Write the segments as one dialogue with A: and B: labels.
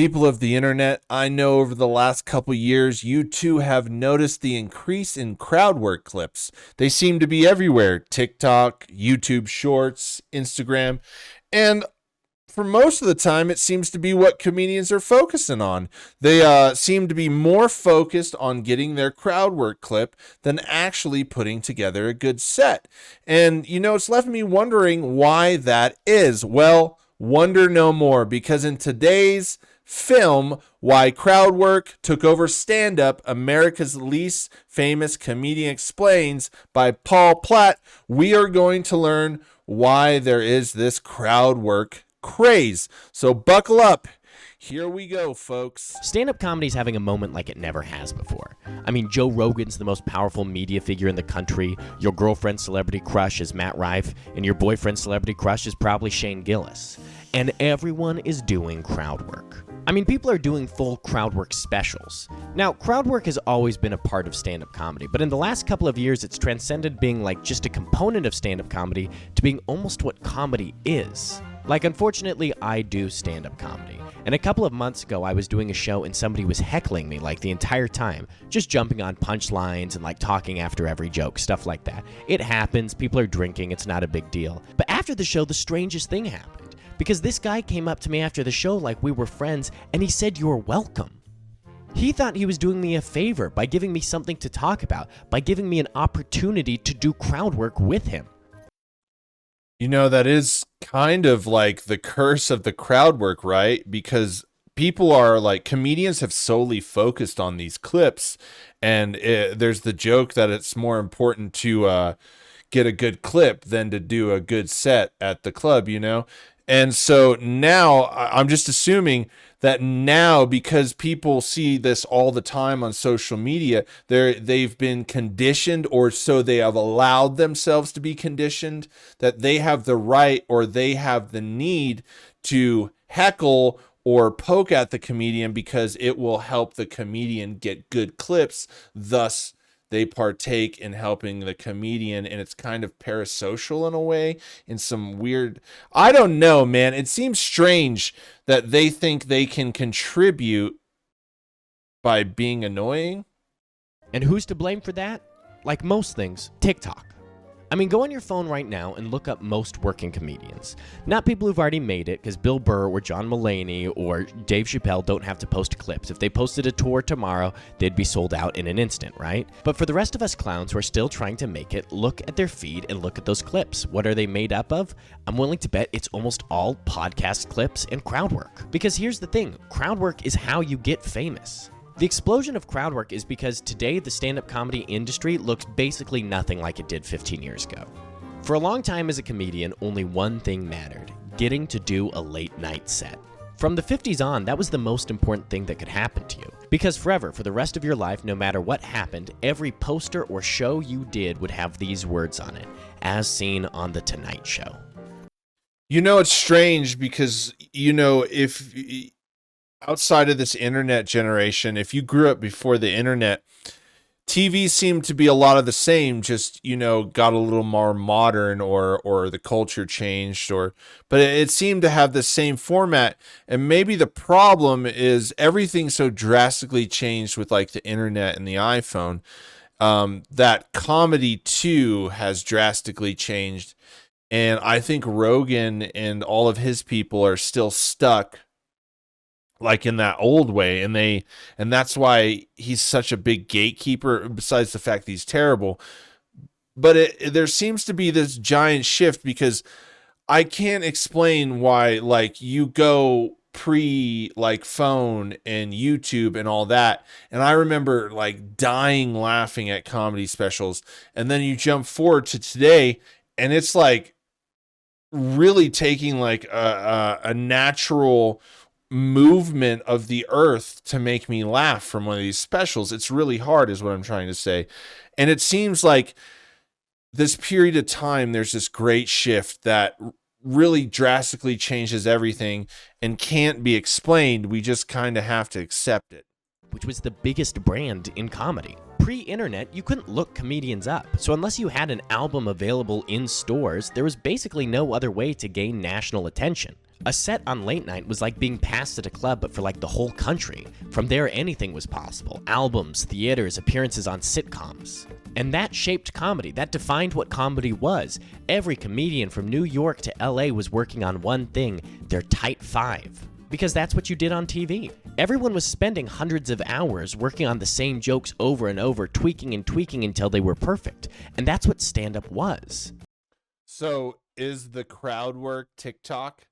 A: People of the internet, I know over the last couple years, you too have noticed the increase in crowdwork clips. They seem to be everywhere: TikTok, YouTube Shorts, Instagram, and for most of the time, it seems to be what comedians are focusing on. They seem to be more focused on getting their crowd work clip than actually putting together a good set. And, it's left me wondering why that is. Well, wonder no more, because in today's film, Why Crowd Work Took Over Stand-Up, America's Least Famous Comedian Explains by Paul Platt, we are going to learn why there is this crowd work craze. So buckle up. Here we go, folks.
B: Stand-up comedy's having a moment like it never has before. I mean, Joe Rogan's the most powerful media figure in the country, your girlfriend's celebrity crush is Matt Rife, and your boyfriend's celebrity crush is probably Shane Gillis. And everyone is doing crowd work. I mean, people are doing full crowd work specials. Now, crowd work has always been a part of stand-up comedy, but in the last couple of years, it's transcended being like just a component of stand-up comedy to being almost what comedy is. Like, unfortunately, I do stand-up comedy. And a couple of months ago, I was doing a show and somebody was heckling me like the entire time, just jumping on punchlines and like talking after every joke, stuff like that. It happens, people are drinking, it's not a big deal. But after the show, the strangest thing happened. Because this guy came up to me after the show like we were friends and he said, "You're welcome." He thought he was doing me a favor by giving me something to talk about, by giving me an opportunity to do crowd work with him.
A: That is kind of like the curse of the crowd work, right? Because people are like, comedians have solely focused on these clips, and there's the joke that it's more important to get a good clip than to do a good set at the club, And so now I'm just assuming that now, because people see this all the time on social media, they've been conditioned, or so they have allowed themselves to be conditioned, that they have the right or they have the need to heckle or poke at the comedian because it will help the comedian get good clips. Thus, they partake in helping the comedian, and it's kind of parasocial in a way, in some weird, I don't know, man. It seems strange that they think they can contribute by being annoying.
B: And who's to blame for that? Like most things, TikTok. I mean, go on your phone right now and look up most working comedians. Not people who've already made it, because Bill Burr or John Mulaney or Dave Chappelle don't have to post clips. If they posted a tour tomorrow, they'd be sold out in an instant, right? But for the rest of us clowns who are still trying to make it, look at their feed and look at those clips. What are they made up of? I'm willing to bet it's almost all podcast clips and crowd work. Because here's the thing, crowd work is how you get famous. The explosion of crowd work is because today the stand-up comedy industry looks basically nothing like it did 15 years ago. For a long time as a comedian, only one thing mattered: getting to do a late night set. From the 50s on, that was the most important thing that could happen to you. Because forever, for the rest of your life, no matter what happened, every poster or show you did would have these words on it: "As seen on The Tonight Show."
A: It's strange because, if outside of this internet generation, if you grew up before the internet, TV seemed to be a lot of the same, just, got a little more modern, or the culture changed, but it seemed to have the same format. And maybe the problem is everything so drastically changed with like the internet and the iPhone, that comedy too has drastically changed. And I think Rogan and all of his people are still stuck like in that old way, and that's why he's such a big gatekeeper, besides the fact that he's terrible. But there seems to be this giant shift, because I can't explain why, like, you go pre like phone and YouTube and all that, and I remember like dying laughing at comedy specials, and then you jump forward to today and it's like really taking like a natural movement of the earth to make me laugh from one of these specials. It's really hard, is what I'm trying to say. And it seems like this period of time, there's this great shift that really drastically changes everything and can't be explained. We just kind of have to accept it.
B: Which was the biggest brand in comedy. Pre-internet, you couldn't look comedians up, so unless you had an album available in stores, there was basically no other way to gain national attention. A set on late night was like being passed at a club, but for like the whole country. From there, anything was possible: albums, theaters, appearances on sitcoms. And that shaped comedy. That defined what comedy was. Every comedian from New York to LA was working on one thing: their tight five. Because that's what you did on TV. Everyone was spending hundreds of hours working on the same jokes over and over, tweaking and tweaking until they were perfect. And that's what stand-up was.
A: So is the Crowdwork TikTok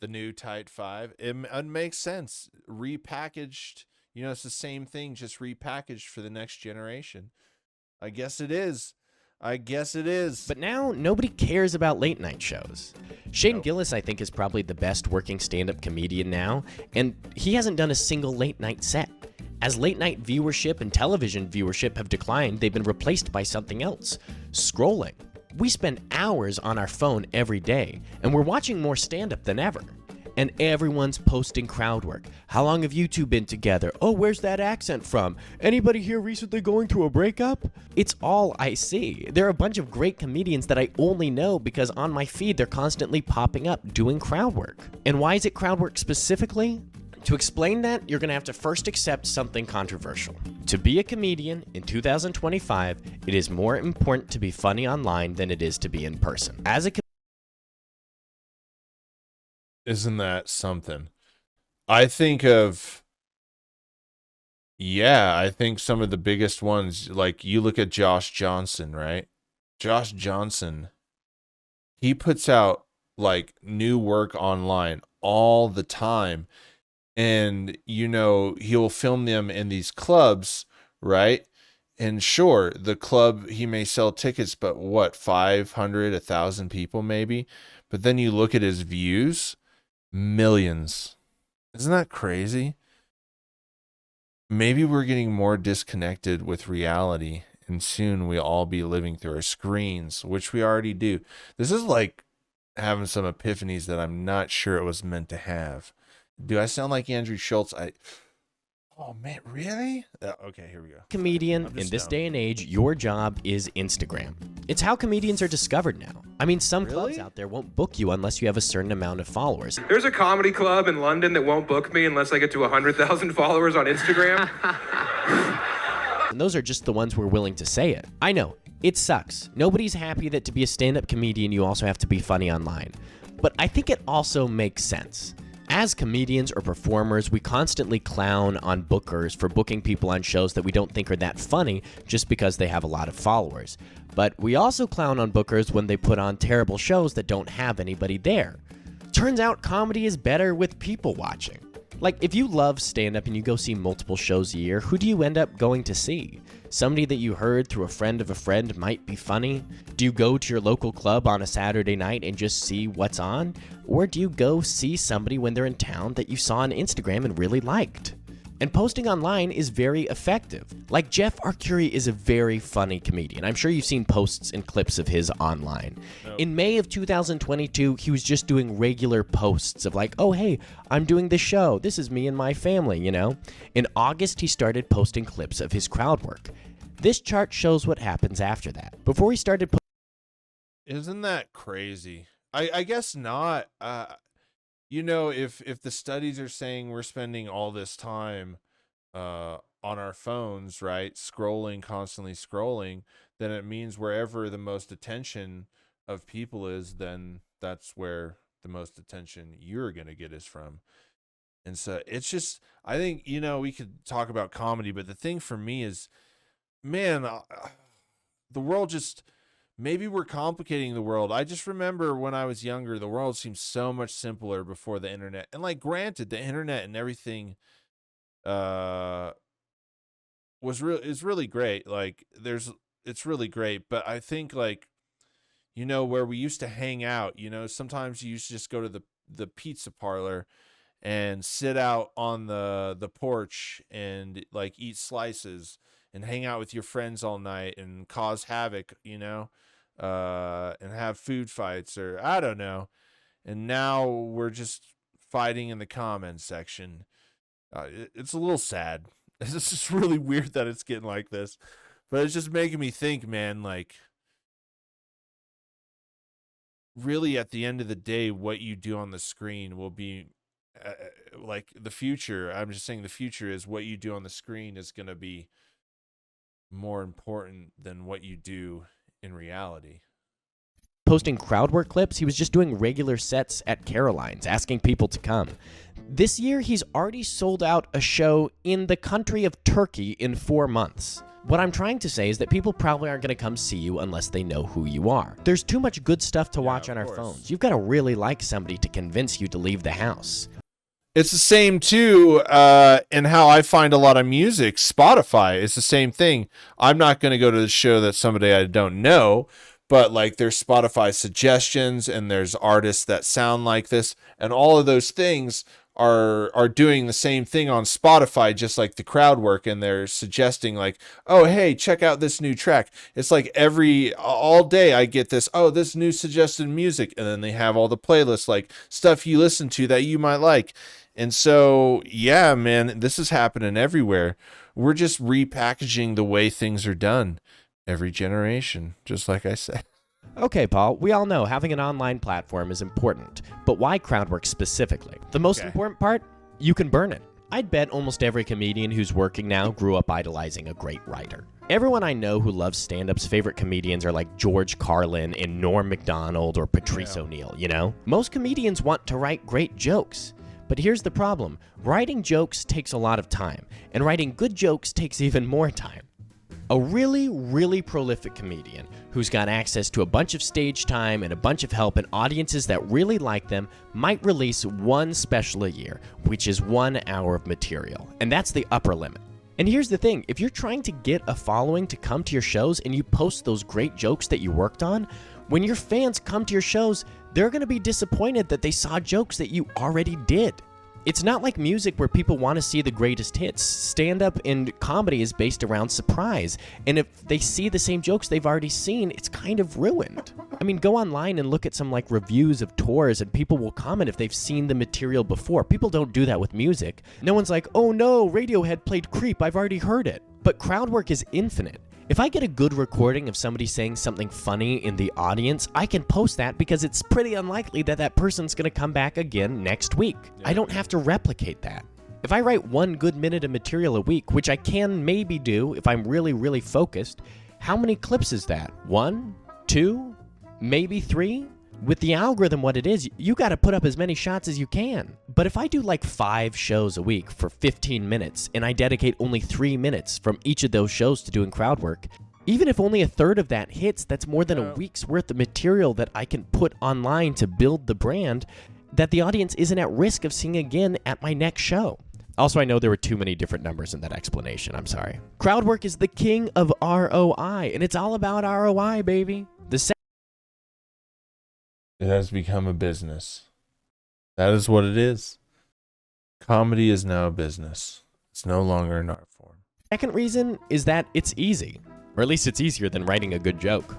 A: the new tight five? It makes sense. Repackaged, it's the same thing, just repackaged for the next generation. I guess it is.
B: But now, nobody cares about late night shows. Shane
A: Nope.
B: Gillis, I think, is probably the best working stand-up comedian now, and he hasn't done a single late night set. As late night viewership and television viewership have declined, they've been replaced by something else: scrolling. We spend hours on our phone every day, and we're watching more stand-up than ever. And everyone's posting Crowdwork. How long have you two been together? Oh, where's that accent from? Anybody here recently going through a breakup? It's all I see. There are a bunch of great comedians that I only know because on my feed they're constantly popping up doing Crowdwork. And why is it Crowdwork specifically? To explain that, you're going to have to first accept something controversial. To be a comedian in 2025, it is more important to be funny online than it is to be in person.
A: Isn't that something? I think some of the biggest ones, like you look at Josh Johnson, right? Josh Johnson, he puts out like new work online all the time. And, he'll film them in these clubs, right? And sure, the club, he may sell tickets, but what, 500, 1,000 people maybe? But then you look at his views, millions. Isn't that crazy? Maybe we're getting more disconnected with reality, and soon we'll all be living through our screens, which we already do. This is like having some epiphanies that I'm not sure it was meant to have. Do I sound like Andrew Schultz? Oh man, really? Okay, here we go.
B: Comedian in this day and age, your job is Instagram. It's how comedians are discovered now. I mean, some clubs out there won't book you unless you have a certain amount of followers.
C: There's a comedy club in London that won't book me unless I get to 100,000 followers on Instagram.
B: And those are just the ones who are willing to say it. I know, it sucks. Nobody's happy that to be a stand-up comedian, you also have to be funny online. But I think it also makes sense. As comedians or performers, we constantly clown on bookers for booking people on shows that we don't think are that funny just because they have a lot of followers. But we also clown on bookers when they put on terrible shows that don't have anybody there. Turns out comedy is better with people watching. Like, if you love stand-up and you go see multiple shows a year, who do you end up going to see? Somebody that you heard through a friend of a friend might be funny? Do you go to your local club on a Saturday night and just see what's on? Or do you go see somebody when they're in town that you saw on Instagram and really liked? And posting online is very effective. Like, Jeff Arcuri is a very funny comedian. I'm sure you've seen posts and clips of his online.
A: Nope.
B: In May of 2022, he was just doing regular posts of like, oh, hey, I'm doing this show. This is me and my family, In August, he started posting clips of his crowd work. This chart shows what happens after that. Before he started
A: Isn't that crazy? I guess not. If the studies are saying we're spending all this time on our phones, right, constantly scrolling, then it means wherever the most attention of people is, then that's where the most attention you're going to get is from. And so it's just, I think, we could talk about comedy, but the thing for me is, man, the world just, maybe we're complicating the world. I just remember when I was younger, the world seemed so much simpler before the internet. And like, granted, the internet and everything is really great. Like, it's really great. But I think, like, where we used to hang out, sometimes you used to just go to the pizza parlor and sit out on the porch and like eat slices and hang out with your friends all night and cause havoc, and have food fights, or I don't know. And now we're just fighting in the comments section. It's a little sad. It's just really weird that it's getting like this, but it's just making me think, man, like, really at the end of the day, what you do on the screen will be like the future. I'm just saying the future is what you do on the screen is going to be more important than what you do in reality.
B: Posting Crowdwork clips, he was just doing regular sets at Caroline's, asking people to come. This year, he's already sold out a show in the country of Turkey in 4 months. What I'm trying to say is that people probably aren't going to come see you unless they know who you are. There's too much good stuff to watch on our phones. You've got to really like somebody to convince you to leave the house.
A: It's the same too, in how I find a lot of music. Spotify is the same thing. I'm not going to go to the show that somebody I don't know, but like there's Spotify suggestions and there's artists that sound like this, and all of those things are doing the same thing on Spotify, just like the Crowdwork, and they're suggesting like, oh hey, check out this new track. It's like all day I get this, oh, this new suggested music, and then they have all the playlists like stuff you listen to that you might like. And so yeah, man, this is happening everywhere. We're just repackaging the way things are done every generation, just like I said.
B: Okay, Paul, we all know having an online platform is important, but why Crowdwork specifically? The most important part? You can burn it. I'd bet almost every comedian who's working now grew up idolizing a great writer. Everyone I know who loves stand-up's favorite comedians are like George Carlin and Norm Macdonald or Patrice O'Neill, you know? Most comedians want to write great jokes. But here's the problem. Writing jokes takes a lot of time, and writing good jokes takes even more time. A really, really prolific comedian who's got access to a bunch of stage time and a bunch of help and audiences that really like them might release one special a year, which is 1 hour of material. And that's the upper limit. And here's the thing, if you're trying to get a following to come to your shows and you post those great jokes that you worked on, when your fans come to your shows, they're going to be disappointed that they saw jokes that you already did. It's not like music where people want to see the greatest hits. Stand-up and comedy is based around surprise. And if they see the same jokes they've already seen, it's kind of ruined. I mean, go online and look at some like reviews of tours and people will comment if they've seen the material before. People don't do that with music. No one's like, oh no, Radiohead played Creep, I've already heard it. But Crowdwork is infinite. If I get a good recording of somebody saying something funny in the audience, I can post that because it's pretty unlikely that that person's going to come back again next week. I don't have to replicate that. If I write 1 good minute of material a week, which I can maybe do if I'm really, really focused, how many clips is that? 1, 2, maybe 3? With the algorithm what it is, you got to put up as many shots as you can. But if I do like 5 shows a week for 15 minutes and I dedicate only 3 minutes from each of those shows to doing Crowdwork, even if only a third of that hits, that's more than a week's worth of material that I can put online to build the brand that the audience isn't at risk of seeing again at my next show. Also, I know there were too many different numbers in that explanation. I'm sorry. Crowdwork is the king of ROI, and it's all about ROI, baby.
A: It has become a business. That is what it is. Comedy is now a business. It's no longer an art form.
B: Second reason is that it's easy, or at least it's easier than writing a good joke.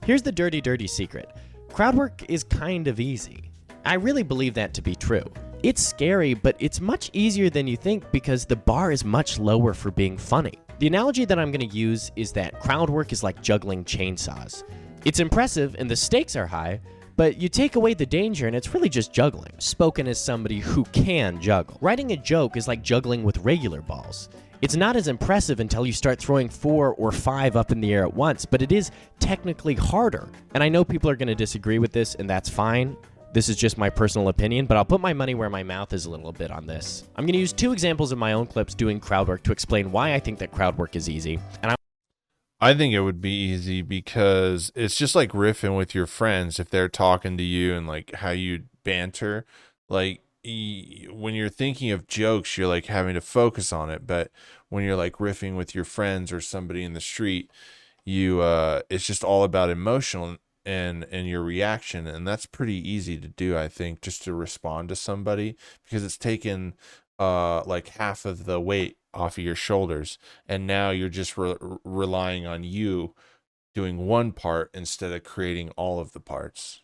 B: Here's the dirty, dirty secret. Crowdwork is kind of easy. I really believe that to be true. It's scary, but it's much easier than you think because the bar is much lower for being funny. The analogy that I'm going to use is that Crowdwork is like juggling chainsaws. It's impressive and the stakes are high, but you take away the danger and it's really just juggling, spoken as somebody who can juggle. Writing a joke is like juggling with regular balls. It's not as impressive until you start throwing 4 or 5 up in the air at once, but it is technically harder. And I know people are going to disagree with this, and that's fine. This is just my personal opinion, but I'll put my money where my mouth is a little bit on this. I'm going to use 2 examples of my own clips doing Crowdwork to explain why I think that Crowdwork is easy. And
A: I think it would be easy because it's just like riffing with your friends if they're talking to you and like how you banter. Like when you're thinking of jokes, you're like having to focus on it. But when you're like riffing with your friends or somebody in the street, it's just all about emotional and your reaction. And that's pretty easy to do, I think, just to respond to somebody because it's taken like half of the weight off of your shoulders, and now you're just relying on you doing one part instead of creating all of the parts.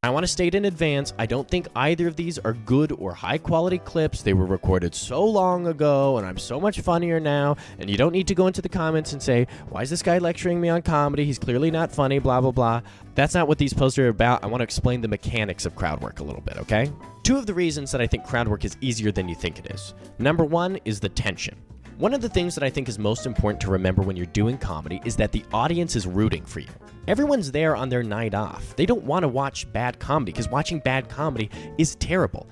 B: I want to state in advance, I don't think either of these are good or high quality clips. They were recorded so long ago and I'm so much funnier now. And you don't need to go into the comments and say, why is this guy lecturing me on comedy? He's clearly not funny, blah, blah, blah. That's not what these posts are about. I want to explain the mechanics of Crowdwork a little bit, okay? 2 of the reasons that I think Crowdwork is easier than you think it is. Number 1 is the tension. One of the things that I think is most important to remember when you're doing comedy is that the audience is rooting for you. Everyone's there on their night off. They don't want to watch bad comedy because watching bad comedy is terrible.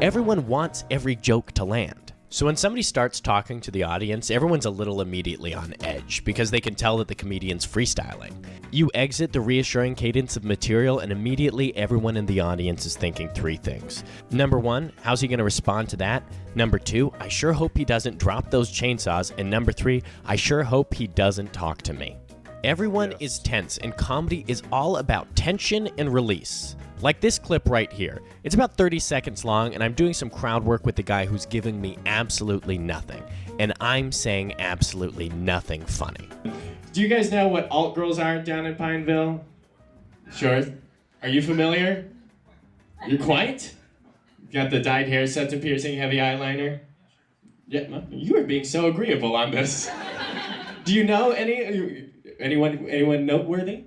B: Everyone wants every joke to land. So when somebody starts talking to the audience, everyone's a little immediately on edge because they can tell that the comedian's freestyling. You exit the reassuring cadence of material and immediately everyone in the audience is thinking 3 things. Number 1, how's he going to respond to that? Number 2, I sure hope he doesn't drop those chainsaws. And number 3, I sure hope he doesn't talk to me. Everyone is tense and comedy is all about tension and release. Like this clip right here. It's about 30 seconds long and I'm doing some crowd work with the guy who's giving me absolutely nothing. And I'm saying absolutely nothing funny.
D: Do you guys know what alt girls are down in Pineville? Sure. Are you familiar? You're quite? Got the dyed hair, septum piercing, heavy eyeliner? Yeah, you are being so agreeable on this. Do you know anyone noteworthy?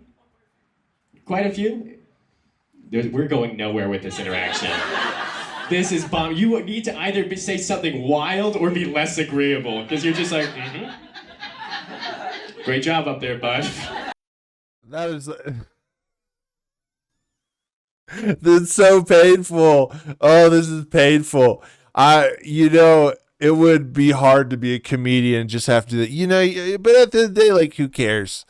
D: Quite a few? We're going nowhere with this interaction. This is bomb. You need to either say something wild or be less agreeable, because you're just like, Great job up there, bud.
A: That is... This is so painful. Oh, this is painful. It would be hard to be a comedian and just have to, but at the end of the day, like, who cares?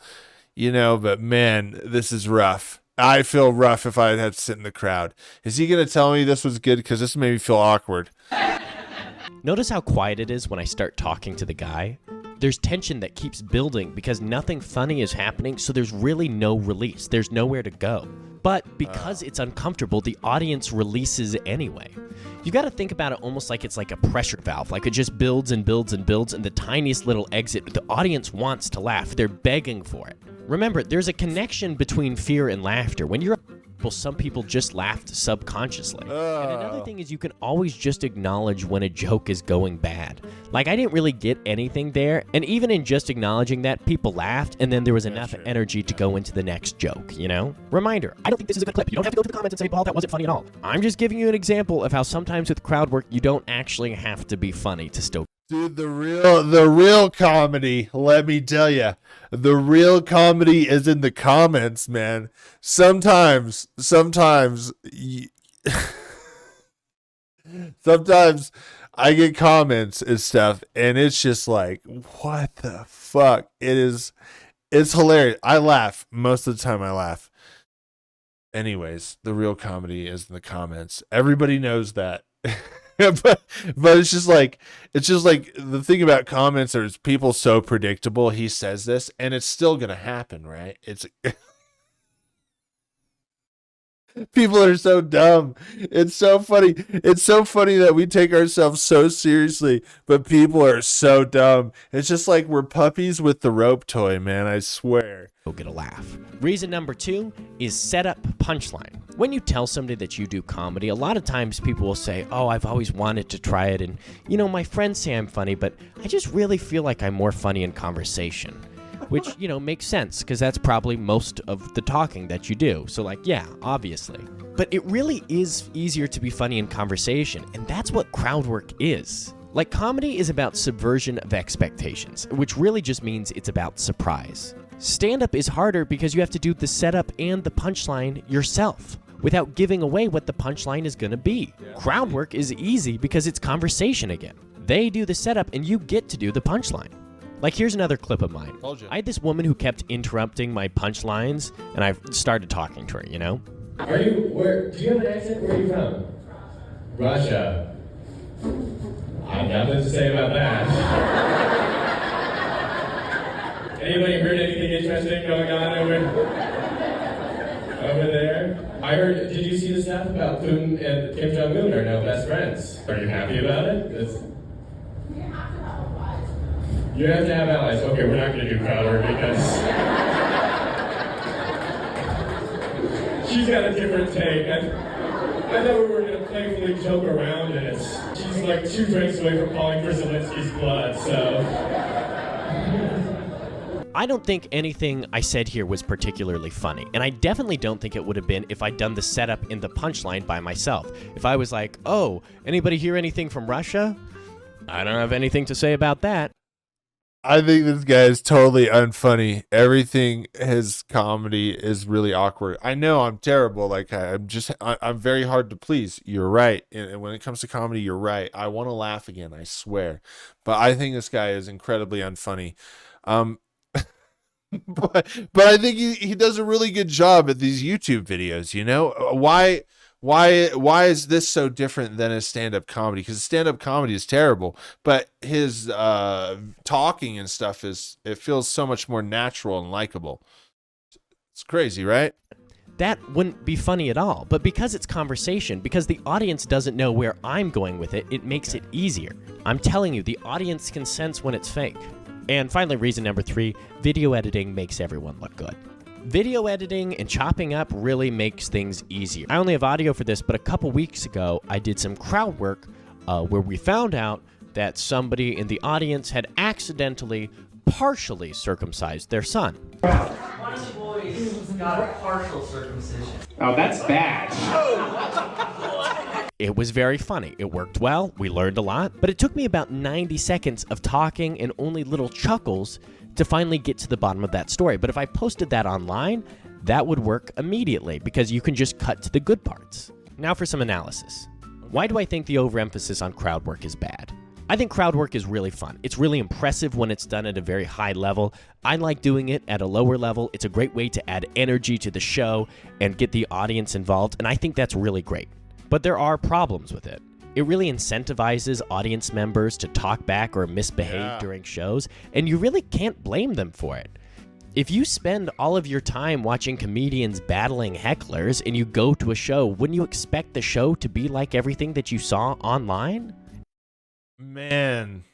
A: But man, this is rough. I feel rough if I had to sit in the crowd. Is he going to tell me this was good? Because this made me feel awkward.
B: Notice how quiet it is when I start talking to the guy? There's tension that keeps building because nothing funny is happening, so there's really no release. There's nowhere to go. But because it's uncomfortable, the audience releases anyway. You got to think about it almost like it's like a pressure valve. Like it just builds and builds and builds, and the tiniest little exit, the audience wants to laugh. They're begging for it. Remember, there's a connection between fear and laughter. When you're some people just laughed subconsciously. And another thing is you can always just acknowledge when a joke is going bad. Like, I didn't really get anything there, and even in just acknowledging that, people laughed, and then there was enough energy to go into the next joke, Reminder, I don't think this is a good clip. You don't have to go to the comments and say, Paul, that wasn't funny at all. I'm just giving you an example of how sometimes with crowd work, you don't actually have to be funny to still...
A: Dude, the real comedy, let me tell you, the real comedy is in the comments, man. Sometimes I get comments and stuff, and it's just like, what the fuck? It's hilarious. I laugh. Most of the time I laugh. Anyways, the real comedy is in the comments. Everybody knows that. but it's just like the thing about comments is people so predictable. He says this and it's still gonna happen, right? It's people are so dumb. It's so funny. It's so funny that we take ourselves so seriously, but people are so dumb. It's just like we're puppies with the rope toy, man. I swear.
B: You'll get a laugh. Reason number 2 is set up punchline. When you tell somebody that you do comedy, a lot of times people will say, oh, I've always wanted to try it. And, my friends say I'm funny, but I just really feel like I'm more funny in conversation. Which, makes sense because that's probably most of the talking that you do. So yeah, obviously. But it really is easier to be funny in conversation. And that's what crowd work is. Like, comedy is about subversion of expectations, which really just means it's about surprise. Stand-up is harder because you have to do the setup and the punchline yourself without giving away what the punchline is going to be. Crowd work is easy because it's conversation again. They do the setup and you get to do the punchline. Like, here's another clip of mine. I had this woman who kept interrupting my punchlines, and I started talking to her,
D: Do you have an accent? Where are you from? Russia. I have nothing to say about that. Anybody heard anything interesting going on over there? I heard, did you see the stuff about Putin and Kim Jong-un are no best friends? Are you happy about it? You have to have allies. Okay, we're not going to do crowd work because she's got a different take. I thought we were going to playfully joke around it. She's like 2 drinks away from calling for Zelensky's blood, so...
B: I don't think anything I said here was particularly funny, and I definitely don't think it would have been if I'd done the setup in the punchline by myself. If I was like, oh, anybody hear anything from Russia? I don't have anything to say about that.
A: I think this guy is totally unfunny. Everything, his comedy is really awkward. I know I'm terrible. Like I'm very hard to please. You're right. And when it comes to comedy, you're right. I want to laugh again, I swear. But I think this guy is incredibly unfunny. But I think he does a really good job at these YouTube videos. You know, why is this so different than his stand-up comedy? Because stand-up comedy is terrible, but his talking and stuff it feels so much more natural and likable. It's crazy, right?
B: That wouldn't be funny at all, but because it's conversation, because the audience doesn't know where I'm going with it, it makes it easier. I'm telling you, the audience can sense when it's fake. And finally, reason number 3, video editing makes everyone look good. Video editing and chopping up really makes things easier. I only have audio for this, but a couple weeks ago, I did some crowd work where we found out that somebody in the audience had accidentally partially circumcised their son.
E: One of the boys got a partial circumcision.
D: Oh, that's bad.
B: It was very funny. It worked well. We learned a lot. But it took me about 90 seconds of talking and only little chuckles to finally get to the bottom of that story. But if I posted that online, that would work immediately because you can just cut to the good parts. Now for some analysis. Why do I think the overemphasis on crowd work is bad? I think crowd work is really fun. It's really impressive when it's done at a very high level. I like doing it at a lower level. It's a great way to add energy to the show and get the audience involved, and I think that's really great. But there are problems with it. It really incentivizes audience members to talk back or misbehave during shows, and you really can't blame them for it. If you spend all of your time watching comedians battling hecklers and you go to a show, wouldn't you expect the show to be like everything that you saw online?
A: Man,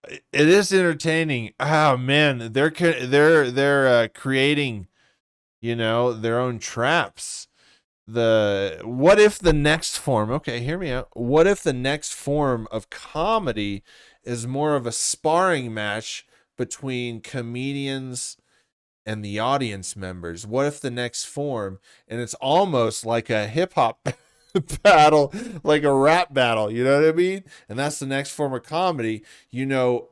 A: it is entertaining. Oh man, they're creating, their own traps. What if the next form? Okay, hear me out. What if the next form of comedy is more of a sparring match between comedians and the audience members? What if the next form, and it's almost like a hip hop battle, like a rap battle, you know what I mean? And that's the next form of comedy. You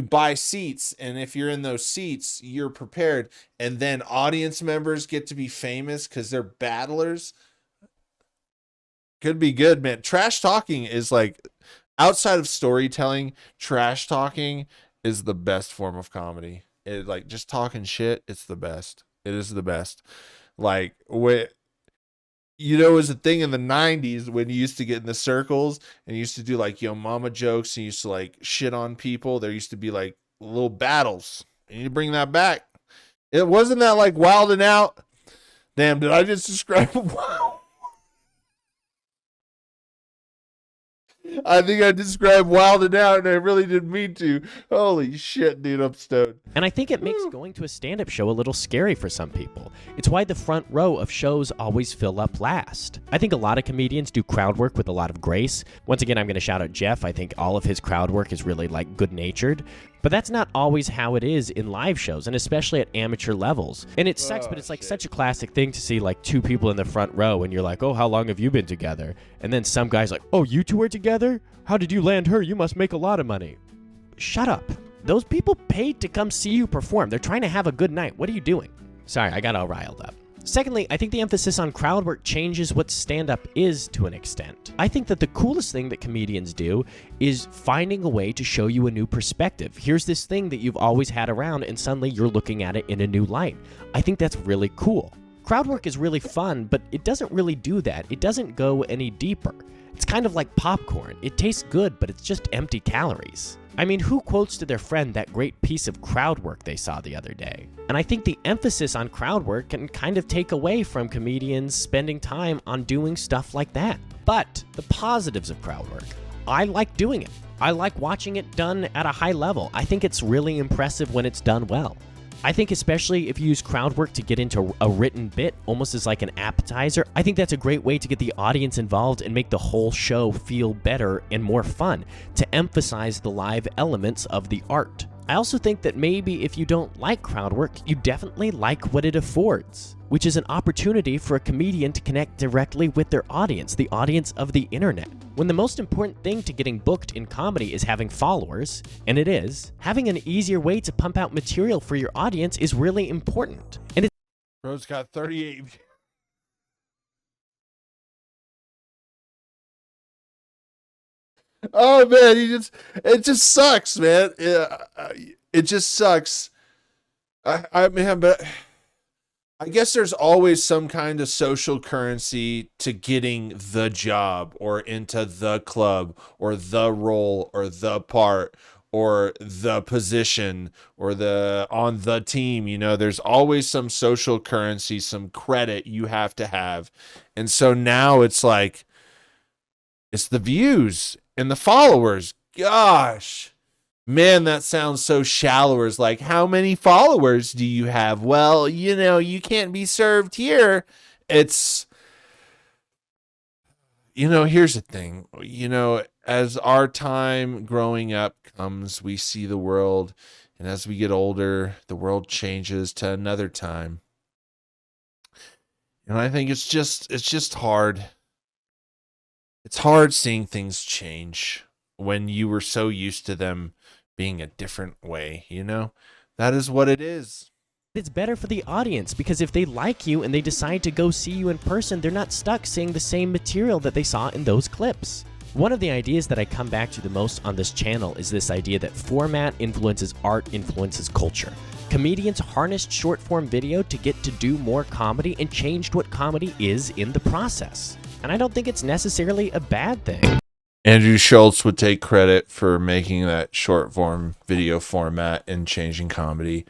A: buy seats, and if you're in those seats, you're prepared, and then audience members get to be famous because they're battlers. Could be good, man. Trash talking is like, outside of storytelling, trash talking is the best form of comedy. It, like, just talking shit, it's the best. It is the best. Like, it was a thing in the 90s when you used to get in the circles and you used to do like yo mama jokes and you used to like shit on people. There used to be like little battles. And you bring that back. It wasn't that like Wild and Out. Damn, did I just describe I think I described Wild and Out and I really didn't mean to. Holy shit, dude, I'm stoned.
B: And I think it makes going to a stand-up show a little scary for some people. It's why the front row of shows always fill up last. I think a lot of comedians do crowd work with a lot of grace. Once again, I'm going to shout out Jeff. I think all of his crowd work is really like good-natured. But that's not always how it is in live shows, and especially at amateur levels. And it sucks, but it's like such a classic thing to see like 2 people in the front row, and you're like, oh, how long have you been together? And then some guy's like, oh, you 2 are together? How did you land her? You must make a lot of money. Shut up. Those people paid to come see you perform. They're trying to have a good night. What are you doing? Sorry, I got all riled up. Secondly, I think the emphasis on crowd work changes what stand-up is to an extent. I think that the coolest thing that comedians do is finding a way to show you a new perspective. Here's this thing that you've always had around, and suddenly you're looking at it in a new light. I think that's really cool. Crowd work is really fun, but it doesn't really do that. It doesn't go any deeper. It's kind of like popcorn. It tastes good, but it's just empty calories. I mean, who quotes to their friend that great piece of crowd work they saw the other day? And I think the emphasis on crowd work can kind of take away from comedians spending time on doing stuff like that. But the positives of crowd work, I like doing it. I like watching it done at a high level. I think it's really impressive when it's done well. I think especially if you use Crowdwork to get into a written bit, almost as like an appetizer, I think that's a great way to get the audience involved and make the whole show feel better and more fun, to emphasize the live elements of the art. I also think that maybe if you don't like Crowdwork, you definitely like what it affords, which is an opportunity for a comedian to connect directly with their audience, the audience of the internet. When the most important thing to getting booked in comedy is having followers, and it is, having an easier way to pump out material for your audience is really important. And it's
A: Bro's got 38. Oh man, it just sucks, man. It just sucks. But I guess there's always some kind of social currency to getting the job or into the club or the role or the part or the position or on the team. You know, there's always some social currency, some credit you have to have. And so now it's like, it's the views and the followers. Gosh, man, that sounds so shallow. It's like, how many followers do you have? Well, you know, you can't be served here. It's, you know, here's the thing. You know, as our time growing up comes, we see the world. And as we get older, the world changes to another time. And I think it's just hard. It's hard seeing things change when you were so used to them being a different way, you know? That is what it is.
B: It's better for the audience, because if they like you and they decide to go see you in person, they're not stuck seeing the same material that they saw in those clips. One of the ideas that I come back to the most on this channel is this idea that format influences art, influences culture. Comedians harnessed short-form video to get to do more comedy and changed what comedy is in the process. And I don't think it's necessarily a bad thing.
A: Andrew Schultz would take credit for making that short form video format and changing comedy.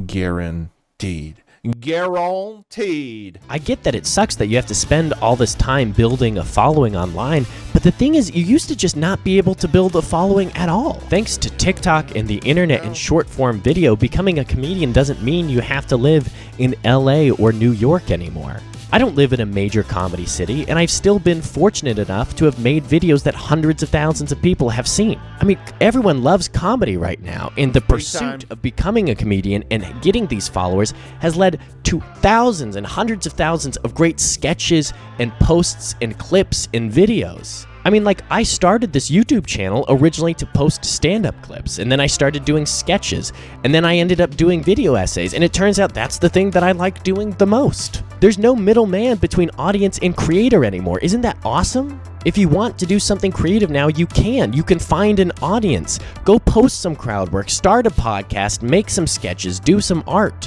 A: Guaranteed. Guaranteed.
B: I get that it sucks that you have to spend all this time building a following online, but the thing is, you used to just not be able to build a following at all. Thanks to TikTok and the internet and short form video, becoming a comedian doesn't mean you have to live in LA or New York anymore. I don't live in a major comedy city, and I've still been fortunate enough to have made videos that hundreds of thousands of people have seen. I mean, everyone loves comedy right now, and the pursuit of becoming a comedian and getting these followers has led to thousands and hundreds of thousands of great sketches and posts and clips and videos. I mean, like, I started this YouTube channel originally to post stand-up clips, and then I started doing sketches, and then I ended up doing video essays, and it turns out that's the thing that I like doing the most. There's no middleman between audience and creator anymore. Isn't that awesome? If you want to do something creative now, you can. You can find an audience. Go post some crowd work, start a podcast, make some sketches, do some art.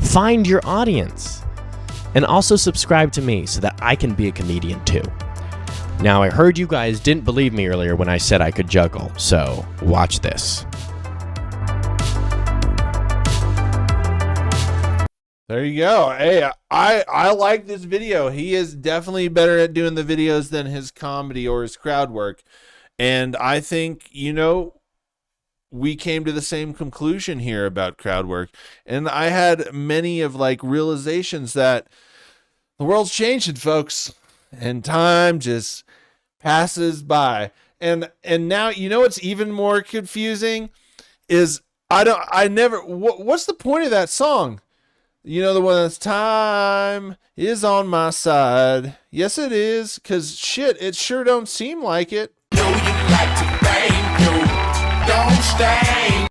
B: Find your audience. And also subscribe to me so that I can be a comedian too. Now, I heard you guys didn't believe me earlier when I said I could juggle, so watch this.
A: There you go. Hey, I like this video. He is definitely better at doing the videos than his comedy or his crowd work. And I think, you know, we came to the same conclusion here about crowd work. And I had many of like realizations that the world's changing, folks. And time just passes by. And now, you know what's even more confusing is what's the point of that song? You know, the one that's time is on my side. Yes, it is. Because shit, it sure don't seem like it.
F: Do you like to bang? Don't stay.